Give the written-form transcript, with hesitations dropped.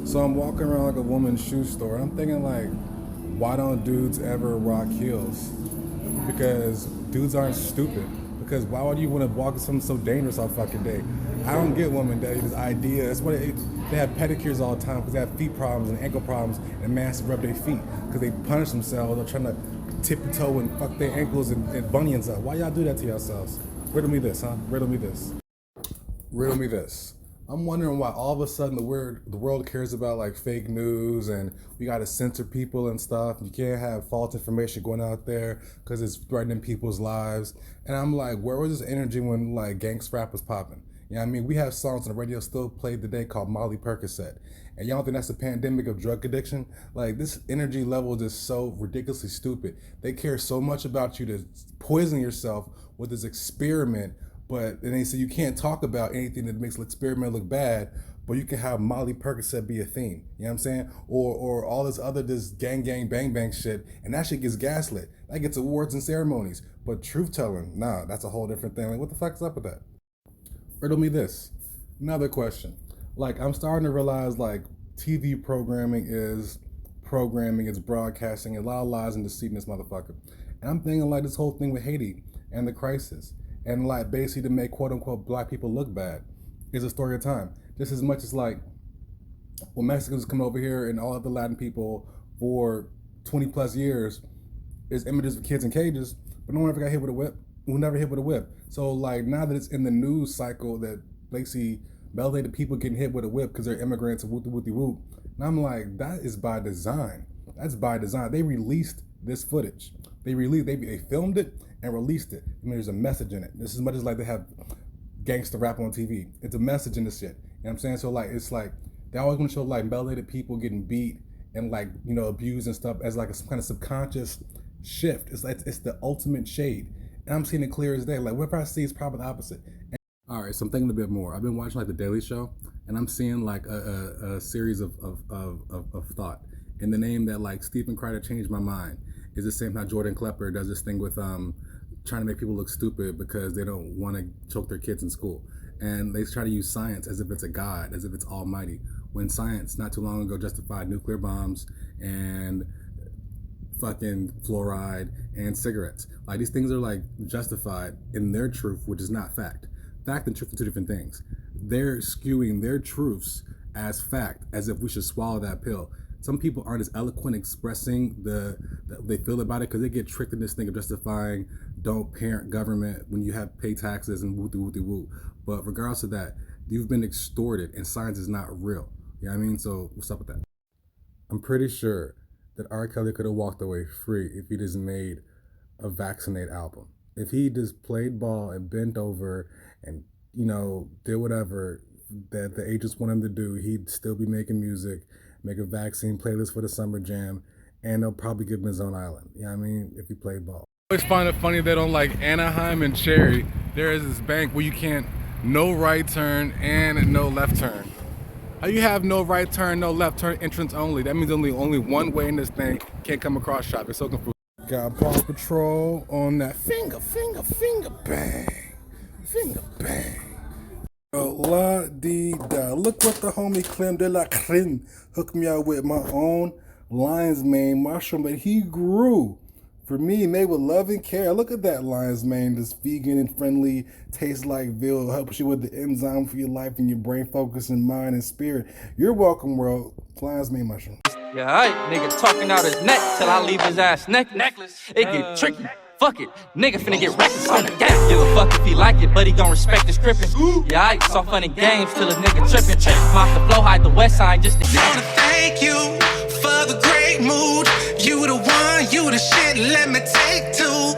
So I'm walking around like a woman's shoe store, and I'm thinking like, why don't dudes ever rock heels? Because dudes aren't stupid. Because why would you want to walk something so dangerous all fucking day? I don't get women that this idea. It's what they have pedicures all the time because they have feet problems and ankle problems, and man has to rub their feet because they punish themselves. They're trying to tip the toe and fuck their ankles and bunions up. Why y'all do that to yourselves? Riddle me this, huh? Riddle me this. Riddle me this. I'm wondering why all of a sudden the world cares about like fake news and we gotta censor people and stuff. You can't have false information going out there because it's threatening people's lives. And I'm like, where was this energy when like gangsta rap was popping? You know what I mean? We have songs on the radio still played today called Molly Percocet. And y'all think that's the pandemic of drug addiction? Like this energy level is just so ridiculously stupid. They care so much about you to poison yourself with this experiment. But then they say you can't talk about anything that makes the experiment look bad, but you can have Molly Percocet be a theme. You know what I'm saying? Or all this other gang bang bang shit, and that shit gets gaslit. That gets awards and ceremonies. But truth telling, nah, that's a whole different thing. Like what the fuck's up with that? Riddle me this. Another question. Like I'm starting to realize like TV programming is broadcasting, a lot of lies and deceit in this motherfucker. And I'm thinking like this whole thing with Haiti and the crisis. And like basically to make quote unquote black people look bad is a story of time. Just as much as like when Mexicans come over here and all other Latin people for 20 plus years is images of kids in cages, but no one ever got hit with a whip. Who never hit with a whip. So like now that it's in the news cycle that basically melanated people getting hit with a whip because they're immigrants and whoop. And I'm like, that is by design. That's by design. They released this footage. They filmed it and released it. I mean, there's a message in it. This is as much as like they have gangster rap on TV. It's a message in this shit. You know what I'm saying? So like, it's like, they always want to show like melanated people getting beat and like, you know, abused and stuff as like a kind of subconscious shift. It's like, it's the ultimate shade. And I'm seeing it clear as day. Like whatever I see is probably the opposite. All right, so I'm thinking a bit more. I've been watching like The Daily Show, and I'm seeing like a series of thought. And the name that like Stephen Crider changed my mind is the same how Jordan Klepper does this thing with trying to make people look stupid because they don't want to choke their kids in school. And they try to use science as if it's a god, as if it's almighty. When science not too long ago justified nuclear bombs and fucking fluoride and cigarettes. Like these things are like justified in their truth, which is not fact. Fact and truth are two different things. They're skewing their truths as fact, as if we should swallow that pill. Some people aren't as eloquent expressing they feel about it because they get tricked in this thing of justifying don't parent government when you have pay taxes and woo. But regardless of that, you've been extorted and science is not real. You know what I mean? So what's up with that? I'm pretty sure that R. Kelly could have walked away free if he just made a Vaccinate album. If he just played ball and bent over and, you know, did whatever that the agents want him to do, he'd still be making music, make a vaccine playlist for the summer jam, and they'll probably give him his own island. You know what I mean? If he played ball. I always find it funny that on like Anaheim and Cherry, there is this bank where you can't no right turn and no left turn. How you have no right turn, no left turn, entrance only? That means only one way in this thing. Can't come across shop. It's so confusing. Got Paw Patrol on that finger bang. Finger bang. La dee da. Look what the homie Clem de la Creme hooked me out with my own lion's mane mushroom that he grew for me, made with love and care. Look at that lion's mane, this vegan and friendly, tastes like veal, helps you with the enzyme for your life and your brain focus and mind and spirit. You're welcome, world. Lion's mane mushroom. Yeah, alright, nigga talking out his neck till I leave his ass necklace. It get tricky. Fuck it, nigga finna get reckless on the gap. Give a fuck if he like it, but he gon' respect his scripting. Yeah, I saw funny games till a nigga trippin'. Mock the flow, hide the west side just to wanna thank you for the great mood. You the one, you the shit, let me take two.